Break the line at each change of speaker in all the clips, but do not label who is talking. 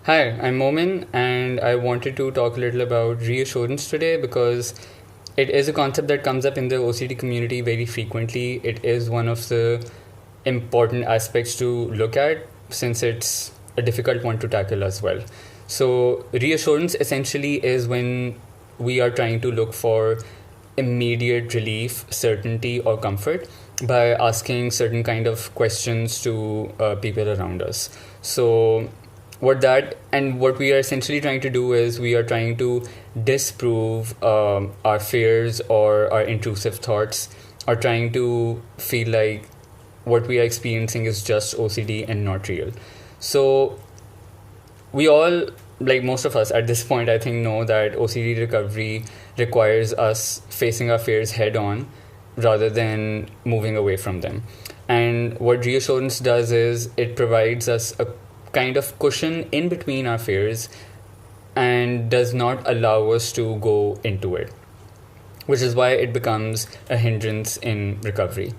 Hi, I'm Momin, and I wanted to talk a little about reassurance today because it is a concept that comes up in the OCD community very frequently. It is one of the important aspects to look at since it's a difficult one to tackle as well. So, reassurance essentially is when we are trying to look for immediate relief, certainty, or comfort by asking certain kind of questions to people around us. So, what we are essentially trying to do is we are trying to disprove our fears or our intrusive thoughts, or trying to feel like what we are experiencing is just OCD and not real. So we all, like most of us at this point, I think, know that OCD recovery requires us facing our fears head on rather than moving away from them. And what reassurance does is it provides us a kind of cushion in between our fears and does not allow us to go into it, which is why it becomes a hindrance in recovery.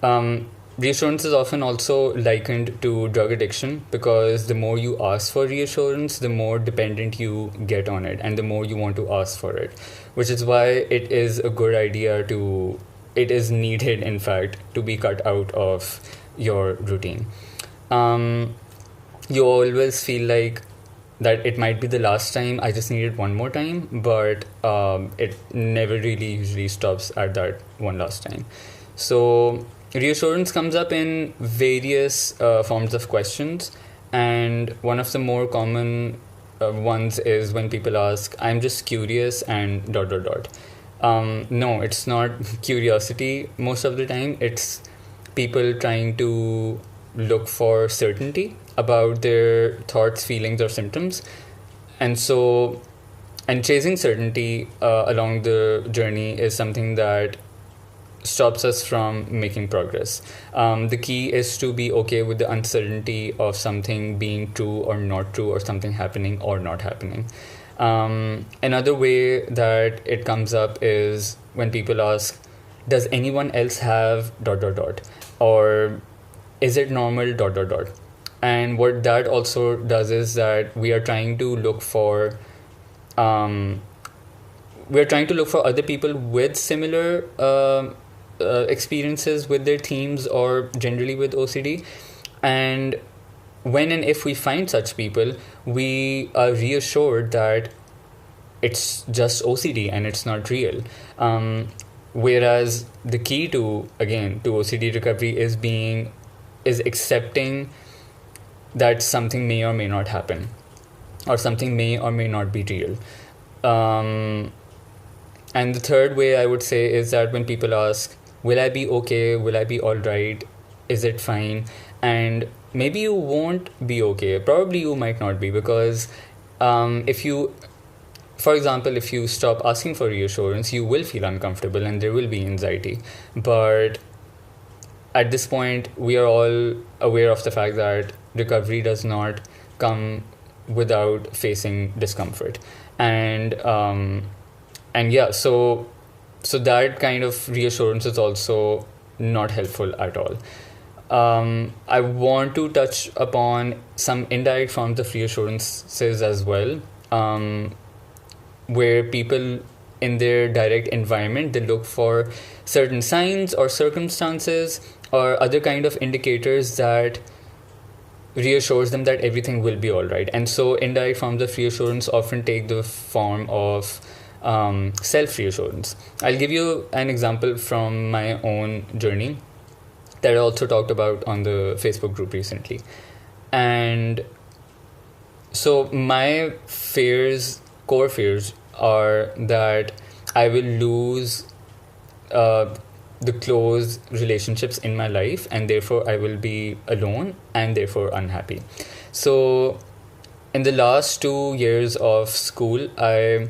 Reassurance is often also likened to drug addiction because the more you ask for reassurance, the more dependent you get on it and the more you want to ask for it, which is why it is a good idea it is needed, in fact, to be cut out of your routine. You always feel like that it might be the last time, I just need it one more time, but it never really usually stops at that one last time. So reassurance comes up in various forms of questions, and one of the more common ones is when people ask, I'm just curious and dot dot dot. No, it's not curiosity most of the time. It's people trying to look for certainty about their thoughts, feelings, or symptoms. And chasing certainty along the journey is something that stops us from making progress. The key is to be okay with the uncertainty of something being true or not true, or something happening or not happening. Another way that it comes up is when people ask, does anyone else have dot dot dot, or is it normal dot dot dot? And what that also does is that we are trying to look for other people with similar experiences with their themes or generally with OCD. And when and if we find such people, we are reassured that it's just OCD and it's not real. Whereas the key to OCD recovery is accepting that something may or may not happen, or something may or may not be real. And the third way I would say is that when people ask, will I be okay? Will I be all right? Is it fine? And maybe you won't be okay. Probably you might not be, because for example, if you stop asking for reassurance, you will feel uncomfortable and there will be anxiety. But at this point, we are all aware of the fact that recovery does not come without facing discomfort. So that kind of reassurance is also not helpful at all. I want to touch upon some indirect forms of reassurances as well, where people in their direct environment, they look for certain signs or circumstances or other kind of indicators that reassures them that everything will be all right. And so indirect forms of reassurance often take the form of self-reassurance. I'll give you an example from my own journey that I also talked about on the Facebook group recently. And so my core fears are that I will lose the close relationships in my life, and therefore I will be alone and therefore unhappy. So in the last 2 years of school, I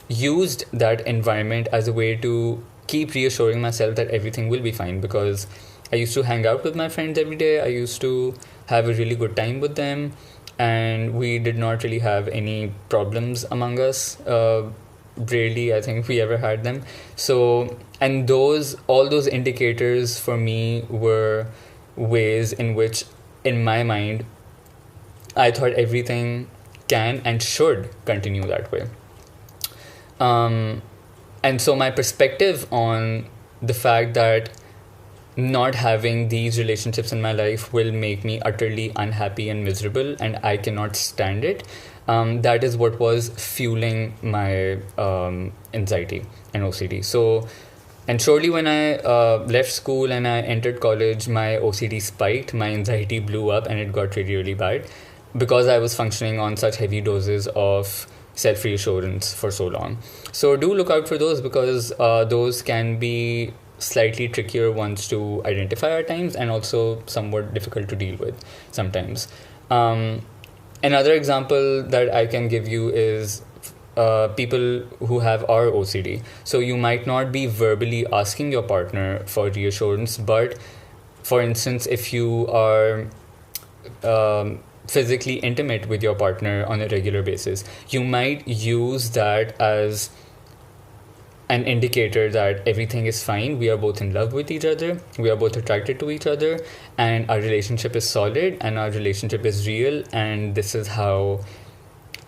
used that environment as a way to keep reassuring myself that everything will be fine, because I used to hang out with my friends every day. I used to have a really good time with them, and we did not really have any problems among us. Rarely, I think, we ever had them. So, and all those indicators for me were ways in which, in my mind, I thought everything can and should continue that way. And so my perspective on the fact that not having these relationships in my life will make me utterly unhappy and miserable, and I cannot stand it. That is what was fueling my anxiety and OCD. So, and surely when I left school and I entered college, my OCD spiked, my anxiety blew up, and it got really, really bad because I was functioning on such heavy doses of self-reassurance for so long. So do look out for those, because those can be slightly trickier ones to identify at times, and also somewhat difficult to deal with sometimes. Another example that I can give you is people who have our OCD. So you might not be verbally asking your partner for reassurance, but for instance, if you are physically intimate with your partner on a regular basis, you might use that as an indicator that everything is fine. We are both in love with each other. We are both attracted to each other, and our relationship is solid, and our relationship is real, and this is how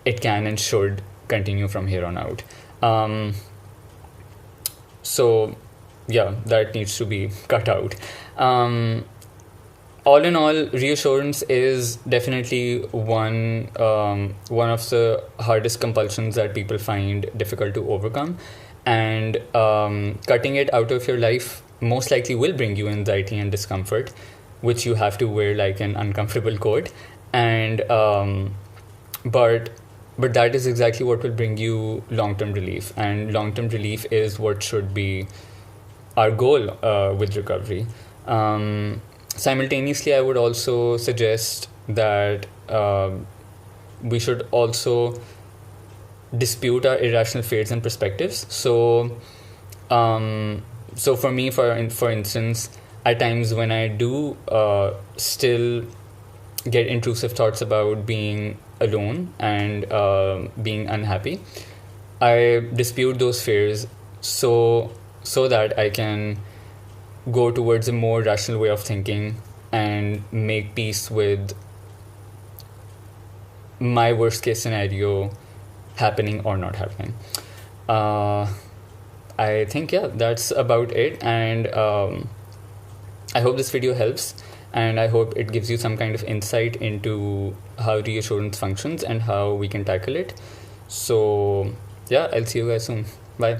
it can and should continue from here on out. So, yeah, that needs to be cut out. All in all, reassurance is definitely one of the hardest compulsions that people find difficult to overcome. And cutting it out of your life most likely will bring you anxiety and discomfort, which you have to wear like an uncomfortable coat. And but that is exactly what will bring you long-term relief, and long-term relief is what should be our goal with recovery. Simultaneously, I would also suggest that we should also dispute our irrational fears and perspectives. So for me, for instance, at times when I do still get intrusive thoughts about being alone and being unhappy, I dispute those fears so that I can go towards a more rational way of thinking and make peace with my worst case scenario happening or not happening. I think, yeah, that's about it. And I hope this video helps, and I hope it gives you some kind of insight into how reassurance functions and how we can tackle it. So yeah, I'll see you guys soon. Bye.